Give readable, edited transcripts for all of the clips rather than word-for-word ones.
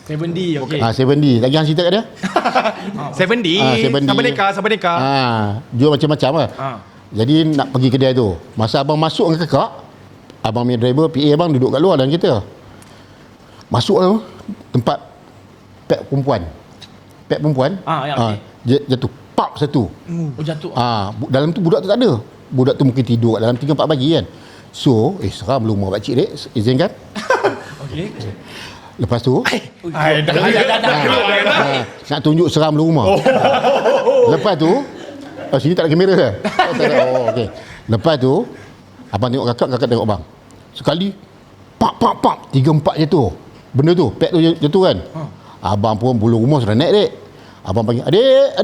7D, okey. 7D. Lagi hang cerita kat dia? 7D. 7D. Sabar nikah. Jual macam-macam lah. Jadi nak pergi kedai tu. Masa abang masuk dengan kakak, abang punya driver, PA abang duduk kat luar dalam kereta. Masuk tu, tempat pek perempuan. Pek perempuan. Okey. Jatuh. Pap satu. Jatuh. Dalam tu budak tu tak ada. Budak tu mungkin tidur dalam 3-4 pagi kan. So, seram rumah pakcik dek. Izinkan. Okey. Lepas tu, Dah. nak tunjuk seram rumah. Lepas tu, sini tak ada kamera ke? Tak ada. Okey. Lepas tu, abang tengok kakak tengok abang. Sekali, pak, 3-4 jatuh. Benda tu, pek tu jatuh kan. Abang pun bulu rumah sudah naik dek. Abang panggil, adik,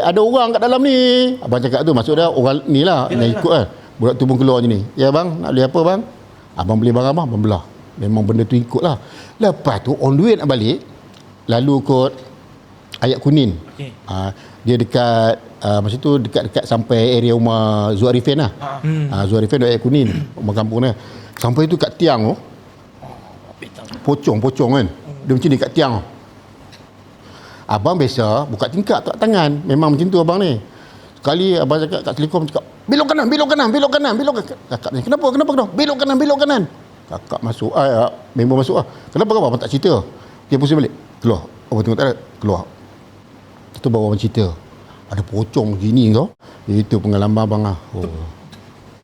ada orang kat dalam ni. Abang cakap tu, maksud dia orang ni lah, nak ikut kan. Budak tu pun keluar je ni. Ya bang, nak beli apa bang? Abang beli barang abang belah. Memang benda tu ikut lah. Lepas tu, on the way nak balik, lalu kot Ayat Kunin. Okay. Dia dekat, masa tu dekat sampai area rumah Zuarifin lah. Zuarifin dekat Ayat Kunin, rumah kampung dia. Sampai tu kat tiang tu, pocong kan. Dia macam ni kat tiang tu. Abang biasa buka tingkap tak tangan. Memang macam tu abang ni. Sekali abang cakap kat Telekom, cakap belok kanan. Kakak ni, kenapa? Belok kanan. Kakak masuk, member masuk lah. Kenapa abang tak cerita? Dia pusing balik. Keluar. Abang tengok tak ada. Keluar. Itu baru abang cerita. Ada pocong gini kau. Itu pengalaman abang lah.